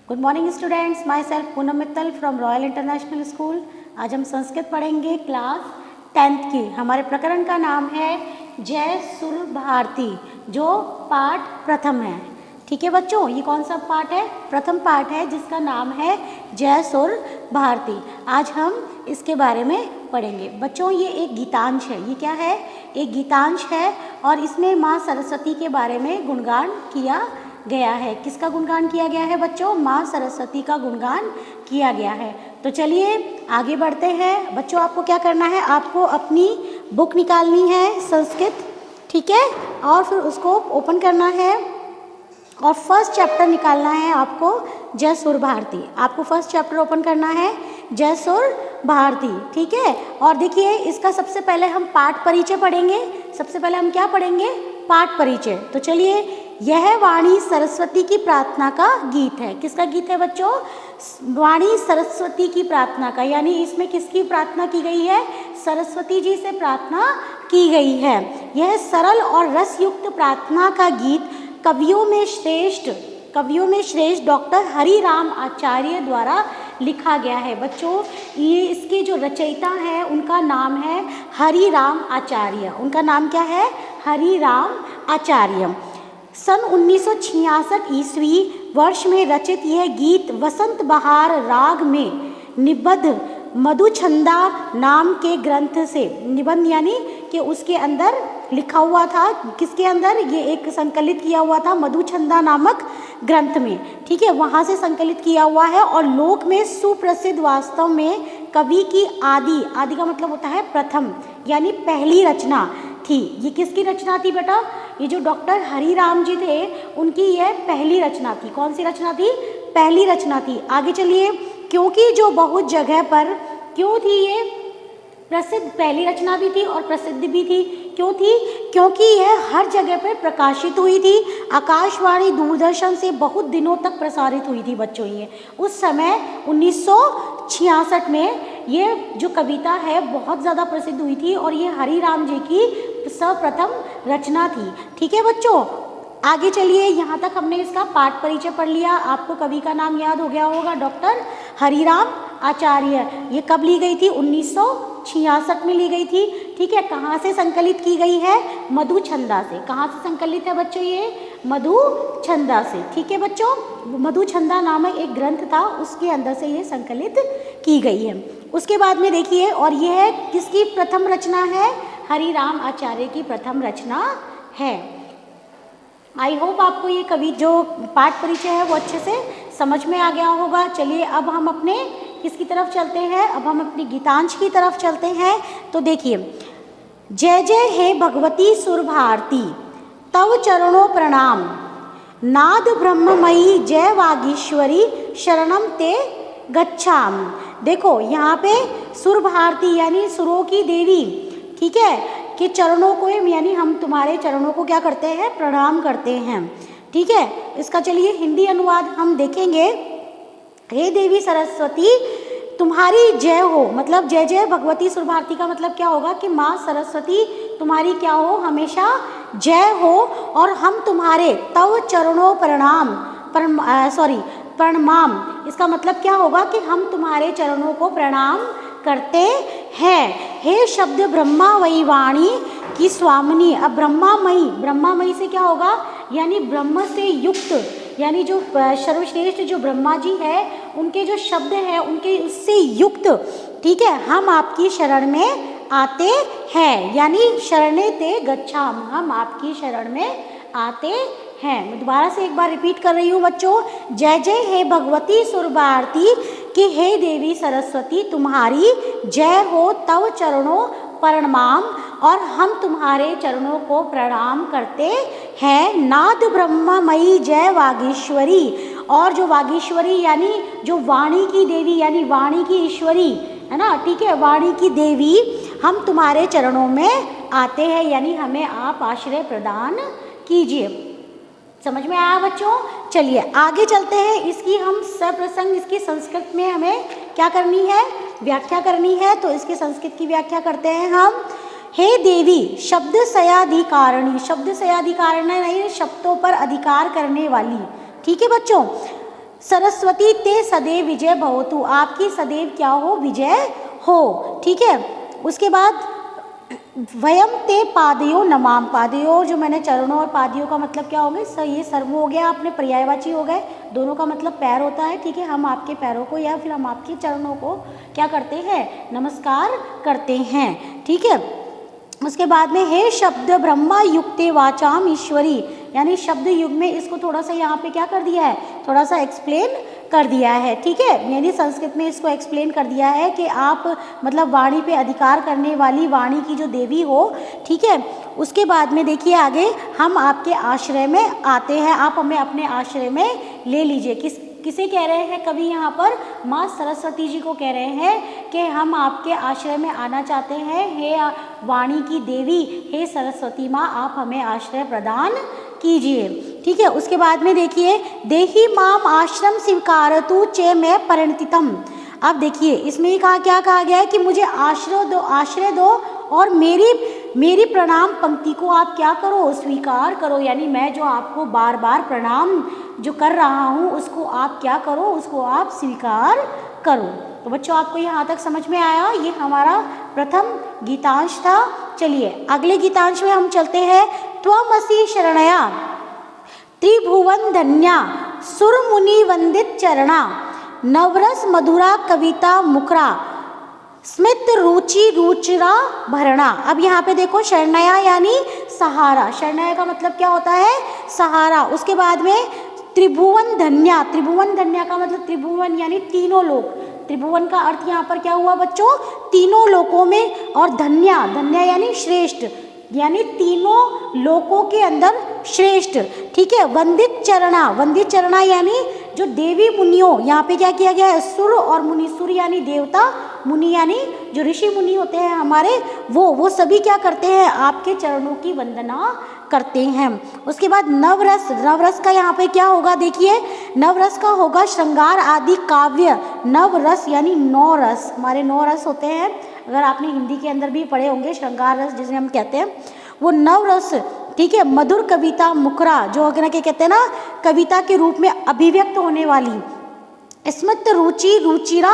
Good morning students, my self Poonam Mittal from royal international school. आज हम संस्कृत पढ़ेंगे क्लास 10th की। हमारे प्रकरण का नाम है जय सुर भारती, जो पाठ प्रथम है। ठीक है बच्चों, ये कौन सा पाठ है? प्रथम पाठ है जिसका नाम है जय सुर भारती। आज हम इसके बारे में पढ़ेंगे। बच्चों ये एक गीतांश है। ये क्या है? एक गीतांश है और इसमें माँ सरस्वती के बारे में गुणगान किया गया है। किसका गुणगान किया गया है बच्चों? माँ सरस्वती का गुणगान किया गया है। तो चलिए आगे बढ़ते हैं। बच्चों आपको क्या करना है? आपको अपनी बुक निकालनी है संस्कृत, ठीक है, और फिर उसको ओपन करना है और फर्स्ट चैप्टर निकालना है आपको जय सुर भारती। आपको फर्स्ट चैप्टर ओपन करना है जय सुर भारती, ठीक है। और देखिए इसका सबसे पहले हम पाठ परिचय पढ़ेंगे। सबसे पहले हम क्या पढ़ेंगे? पाठ परिचय। तो चलिए, यह वाणी सरस्वती की प्रार्थना का गीत है। किसका गीत है बच्चों? वाणी सरस्वती की प्रार्थना का, यानी इसमें किसकी प्रार्थना की गई है? सरस्वती जी से प्रार्थना की गई है। यह सरल और रसयुक्त प्रार्थना का गीत कवियों में श्रेष्ठ डॉक्टर हरिराम आचार्य द्वारा लिखा गया है। बच्चों ये इसके जो रचयिता हैं उनका नाम है हरिराम आचार्य। उनका नाम क्या है? हरिराम आचार्य। सन 1966 ईस्वी वर्ष में रचित यह गीत वसंत बहार राग में निबद्ध मधुछंदा नाम के ग्रंथ से, निबंध यानी कि उसके अंदर लिखा हुआ था। किसके अंदर? ये एक संकलित किया हुआ था मधुछंदा नामक ग्रंथ में, ठीक है, वहाँ से संकलित किया हुआ है और लोक में सुप्रसिद्ध। वास्तव में कवि की आदि का मतलब होता है प्रथम, यानी पहली रचना थी। ये किसकी रचना थी बेटा? ये जो डॉक्टर हरिराम जी थे उनकी यह पहली रचना थी। कौन सी रचना थी? पहली रचना थी। आगे चलिए, क्योंकि जो बहुत जगह पर, क्यों थी ये प्रसिद्ध? पहली रचना भी थी और प्रसिद्ध भी थी। क्यों थी? क्योंकि यह हर जगह पर प्रकाशित हुई थी। आकाशवाणी दूरदर्शन से बहुत दिनों तक प्रसारित हुई थी बच्चों। ये उस समय 1966 में ये जो कविता है बहुत ज़्यादा प्रसिद्ध हुई थी और ये हरिराम जी की सर्वप्रथम रचना थी। ठीक है बच्चों, आगे चलिए। यहाँ तक हमने इसका पाठ परिचय पढ़ लिया। आपको कवि का नाम याद हो गया होगा, डॉक्टर हरिराम आचार्य। ये कब ली गई थी? 1966 में ली गई थी, ठीक है। कहाँ से संकलित की गई है? मधुछंदा से। कहाँ से संकलित है बच्चों? ये मधुछंदा से, ठीक है बच्चों। मधुछंदा नामक एक ग्रंथ था, उसके अंदर से ये संकलित की गई है। उसके बाद में देखिए, और यह किसकी प्रथम रचना है? हरिराम आचार्य की प्रथम रचना है। आई होप आपको ये कवि जो पाठ परिचय है वो अच्छे से समझ में आ गया होगा। चलिए अब हम अपने किसकी तरफ चलते हैं? अब हम अपनी गीतांश की तरफ चलते हैं। तो देखिए, जय जय हे भगवती सुर भारती, तव चरणों प्रणाम, नाद ब्रह्ममयी जय वागीश्वरी, शरणम ते गच्छाम। देखो यहाँ पे सुर भारती यानी सुरों की देवी, ठीक है, कि चरणों को, यानी हम तुम्हारे चरणों को क्या करते हैं? प्रणाम करते हैं, ठीक है। इसका चलिए हिंदी अनुवाद हम देखेंगे। हे देवी सरस्वती तुम्हारी जय हो, मतलब जय जय भगवती सुर भारती का मतलब क्या होगा? कि माँ सरस्वती तुम्हारी क्या हो? हमेशा जय हो। और हम तुम्हारे तव चरणों प्रणमाम, इसका मतलब क्या होगा? कि हम तुम्हारे चरणों को प्रणाम करते हैं। हे शब्द ब्रह्मा वही वाणी की स्वामिनी। अब ब्रह्मामयी से क्या होगा? यानी ब्रह्म से युक्त, यानी जो सर्वश्रेष्ठ जो ब्रह्मा जी है उनके जो शब्द हैं उनके उससे युक्त, ठीक है, हम आपकी शरण में आते हैं, यानी शरणे ते गच्छाम, हम आपकी शरण में आते हैं। मैं दोबारा से एक बार रिपीट कर रही हूँ बच्चों। जय जय हे भगवती सुर भारती, कि हे देवी सरस्वती तुम्हारी जय हो, तव चरणों प्रणाम, और हम तुम्हारे चरणों को प्रणाम करते हैं। नाद ब्रह्ममयी जय वागीश्वरी, और जो वागीश्वरी यानी जो वाणी की देवी, यानी वाणी की ईश्वरी है ना, ठीक है, वाणी की देवी, हम तुम्हारे चरणों में आते हैं, यानी हमें आप आश्रय प्रदान कीजिए। समझ में आया बच्चों? चलिए आगे चलते हैं। इसकी हम सप्रसंग, इसकी संस्कृत में हमें क्या करनी है? व्याख्या करनी है। तो इसकी संस्कृत की व्याख्या करते हैं हम। हे देवी शब्द सयाधिकारिणी, शब्द सयाधिकारिणी नहीं, शब्दों पर अधिकार करने वाली, ठीक है बच्चों। सरस्वती ते सदैव विजय भवतु, आपकी सदैव क्या हो, विजय हो। ठीक है, उसके बाद वयम ते पादयो नमाम, पादयो जो मैंने चरणों और पादयों का मतलब क्या हो गए, ये सर्व हो गया, आपने पर्यायवाची हो गए, दोनों का मतलब पैर होता है। ठीक है, हम आपके पैरों को या फिर हम आपके चरणों को क्या करते हैं, नमस्कार करते हैं। ठीक है, उसके बाद में हे शब्द ब्रह्मा युक्ते वाचाम ईश्वरी, यानी शब्द युग में इसको थोड़ा सा यहाँ पे क्या कर दिया है, थोड़ा सा एक्सप्लेन कर दिया है। ठीक है, यानी संस्कृत में इसको एक्सप्लेन कर दिया है कि आप मतलब वाणी पे अधिकार करने वाली वाणी की जो देवी हो। ठीक है, उसके बाद में देखिए आगे, हम आपके आश्रय में आते हैं, आप हमें अपने आश्रय में ले लीजिए। किसे कह रहे हैं कवि यहाँ पर, माँ सरस्वती जी को कह रहे हैं कि हम आपके आश्रय में आना चाहते हैं, हे वाणी की देवी, हे सरस्वती माँ, आप हमें आश्रय प्रदान कीजिए। ठीक है, उसके बाद में देखिए, देही माम आश्रम स्वीकारतु चे मैं परिणतितम। अब देखिए इसमें ही क्या कहा गया है कि मुझे आश्रय दो और मेरी प्रणाम पंक्ति को आप क्या करो, स्वीकार करो, यानी मैं जो आपको बार बार प्रणाम जो कर रहा हूँ उसको आप क्या करो, उसको आप स्वीकार करो। तो बच्चों आपको यहाँ तक समझ में आया, ये हमारा प्रथम गीतांश था। चलिए अगले गीतांश में हम चलते हैं। त्वमसि शरणया त्रिभुवन धन्या सुर मुनि वंदित चरणा, नवरस मधुरा कविता मुखरा, स्मित रुचि रुचिरा भरणा। अब यहाँ पे देखो शरणया यानी सहारा, शरणया का मतलब क्या होता है, सहारा। उसके बाद में त्रिभुवन धन्या, त्रिभुवन धन्या का मतलब त्रिभुवन यानी तीनों लोक, त्रिभुवन का अर्थ यहाँ पर क्या हुआ बच्चों, तीनों लोकों में, और धन्या, धन्या यानी श्रेष्ठ, यानी तीनों लोकों के अंदर श्रेष्ठ। ठीक है, वंदित चरणा, वंदित चरणा यानी जो देवी मुनियों, यहाँ पे क्या किया गया है, सुर और मुनि, सुर यानी देवता, मुनि यानी जो ऋषि मुनि होते हैं हमारे, वो सभी क्या करते हैं, आपके चरणों की वंदना करते हैं। उसके बाद नवरस, नवरस का यहाँ पे क्या होगा, देखिए नवरस का होगा श्रृंगार आदि काव्य, नवरस यानी 9 रस, हमारे 9 रस होते हैं, अगर आपने हिंदी के अंदर भी पढ़े होंगे, श्रृंगार रस जिसे हम कहते हैं, वो 9 रस। ठीक है, मधुर कविता मुखरा, जो क्या कहते हैं ना, कविता के रूप में अभिव्यक्त होने वाली, स्मित रुचि रुचिरा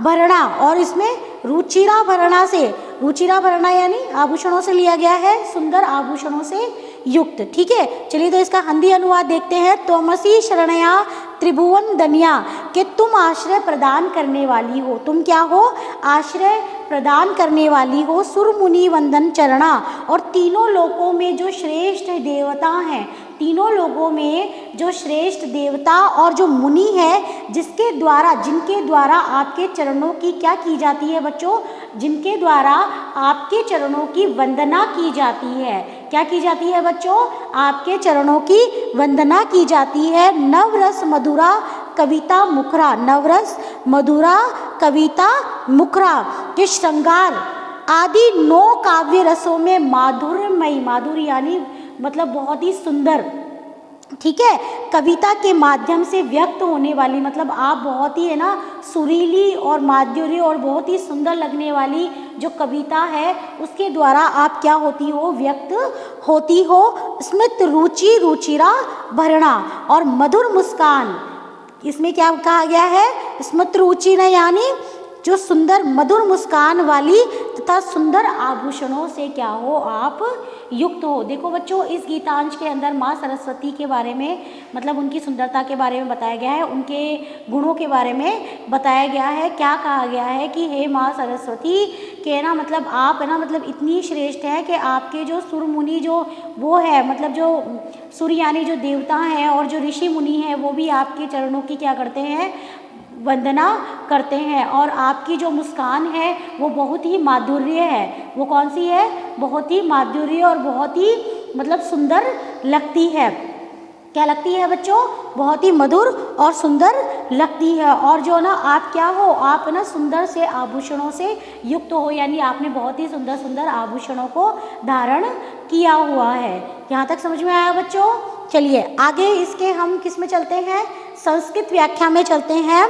भरणा, और इसमें रुचिरा भरणा से, रुचिरा भरणा यानी आभूषणों से लिया गया है, सुंदर आभूषणों से युक्त। ठीक है, चलिए तो इसका हिंदी अनुवाद देखते हैं। त्वमसि शरणया त्रिभुवन धन्या, कि तुम आश्रय प्रदान करने वाली हो, तुम क्या हो, आश्रय प्रदान करने वाली हो, सुर मुनि वंदन चरणा, और तीनों लोकों में जो श्रेष्ठ देवता हैं, तीनों लोगों में जो श्रेष्ठ देवता और जो मुनि है, जिनके द्वारा आपके चरणों की क्या की जाती है बच्चों, जिनके द्वारा आपके चरणों की वंदना की जाती है, क्या की जाती है बच्चों, आपके चरणों की वंदना की जाती है। नवरस मधुरा कविता मुखरा, नवरस मधुरा कविता मुखरा के श्रृंगार आदि 9 काव्य रसों में माधुर्यमयी, माधुर्य यानी मतलब बहुत ही सुंदर, ठीक है, कविता के माध्यम से व्यक्त होने वाली, मतलब आप बहुत ही है ना सुरीली और माधुर्य और बहुत ही सुंदर लगने वाली जो कविता है उसके द्वारा आप क्या होती हो, व्यक्त होती हो। स्मित रुचि रुचिरा भरणा, और मधुर मुस्कान, इसमें क्या कहा गया है, स्मित रुचि न यानी जो सुंदर मधुर मुस्कान वाली तथा सुंदर आभूषणों से क्या हो, आप युक्त हो। देखो बच्चों, इस गीतांश के अंदर माँ सरस्वती के बारे में, मतलब उनकी सुंदरता के बारे में बताया गया है, उनके गुणों के बारे में बताया गया है। क्या कहा गया है कि हे माँ सरस्वती के ना मतलब आप है ना मतलब इतनी श्रेष्ठ है कि आपके जो सुर मुनि जो वो है, मतलब जो सुर यानी जो देवता हैं और जो ऋषि मुनि हैं वो भी आपके चरणों की क्या करते हैं, वंदना करते हैं। और आपकी जो मुस्कान है वो बहुत ही माधुर्य है, वो कौन सी है, बहुत ही माधुर्य और बहुत ही मतलब सुंदर लगती है। क्या लगती है बच्चों, बहुत ही मधुर और सुंदर लगती है। और जो ना आप क्या हो, आप ना सुंदर से आभूषणों से युक्त हो, यानी आपने बहुत ही सुंदर सुंदर आभूषणों को धारण किया हुआ है। यहाँ तक समझ में आया बच्चों। चलिए आगे इसके हम किस में चलते हैं, संस्कृत व्याख्या में चलते हैं।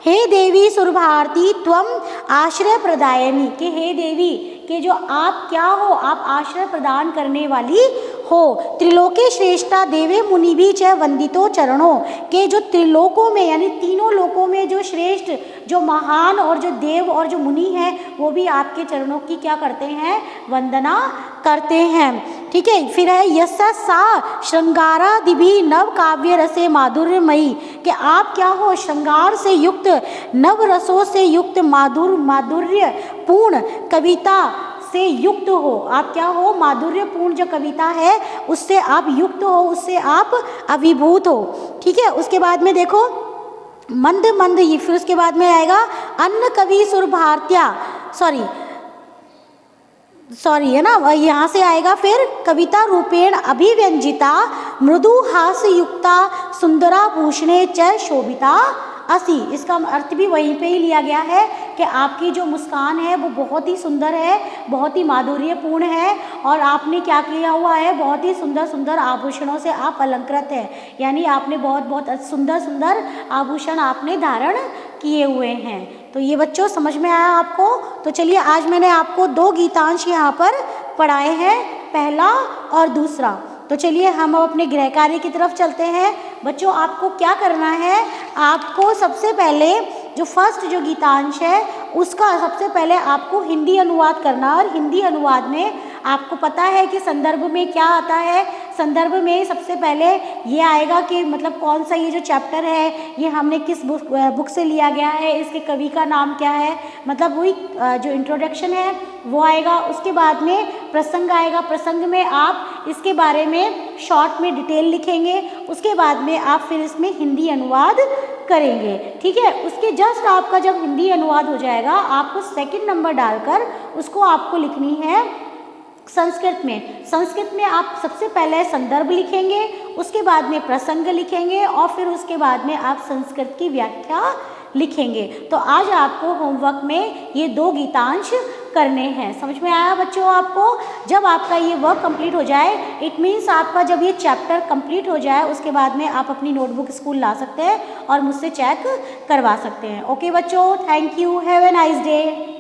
हे देवी सुरभारती त्वम आश्रय प्रदायनी, कि हे देवी के जो आप क्या हो, आप आश्रय प्रदान करने वाली हो। त्रिलोके श्रेष्ठा देवे मुनि भी च वंदितो चरणों, के जो त्रिलोकों में यानी तीनों लोकों में जो श्रेष्ठ, जो महान और जो देव और जो मुनि हैं वो भी आपके चरणों की क्या करते हैं, वंदना करते हैं। ठीक है, फिर है यस्सा सा श्रृंगारादिभि नव काव्य रसे माधुर्यमयी, कि आप क्या हो, श्रृंगार से युक्त, नव रसों से युक्त, माधुर्य पूर्ण कविता से युक्त हो। आप क्या हो, माधुर्यपूर्ण जो कविता है उससे आप युक्त हो, उससे आप अभिभूत हो। ठीक है, उसके बाद में देखो मंद मंद, ये फिर उसके बाद में आएगा अन्न कवि सुर भारत्या, सॉरी है ना, यहाँ से आएगा फिर कविता रूपेण अभिव्यंजिता मृदु हास्य युक्ता सुंदराभूषणे च शोभिता असी। इसका अर्थ भी वहीं पे ही लिया गया है कि आपकी जो मुस्कान है वो बहुत ही सुंदर है, बहुत ही माधुर्यपूर्ण है, और आपने क्या किया हुआ है, बहुत ही सुंदर सुंदर आभूषणों से आप अलंकृत है, यानी आपने बहुत बहुत सुंदर सुंदर आभूषण आपने धारण किए हुए हैं। तो ये बच्चों समझ में आया आपको? तो चलिए आज मैंने आपको 2 गीतांश यहाँ पर पढ़ाए हैं, पहला और दूसरा। तो चलिए हम अब अपने गृह कार्य की तरफ चलते हैं। बच्चों आपको क्या करना है, आपको सबसे पहले जो फर्स्ट जो गीतांश है उसका सबसे पहले आपको हिंदी अनुवाद करना, और हिंदी अनुवाद में आपको पता है कि संदर्भ में क्या आता है। संदर्भ में सबसे पहले ये आएगा कि मतलब कौन सा ये जो चैप्टर है ये हमने किस बुक से लिया गया है, इसके कवि का नाम क्या है, मतलब वही जो इंट्रोडक्शन है वो आएगा। उसके बाद में प्रसंग आएगा, प्रसंग में आप इसके बारे में शॉर्ट में डिटेल लिखेंगे, उसके बाद में आप फिर इसमें हिंदी अनुवाद करेंगे। ठीक है, उसके जस्ट आपका जब हिंदी अनुवाद हो जाएगा आपको सेकंड नंबर डालकर उसको आपको लिखनी है संस्कृत में। संस्कृत में आप सबसे पहले संदर्भ लिखेंगे, उसके बाद में प्रसंग लिखेंगे, और फिर उसके बाद में आप संस्कृत की व्याख्या लिखेंगे। तो आज आपको होमवर्क में ये 2 गीतांश करने हैं। समझ में आया बच्चों आपको? जब आपका ये वर्क कंप्लीट हो जाए, इट मीन्स आपका जब ये चैप्टर कंप्लीट हो जाए उसके बाद में आप अपनी नोटबुक स्कूल ला सकते हैं और मुझसे चेक करवा सकते हैं। ओके बच्चों, thank you, have a nice day.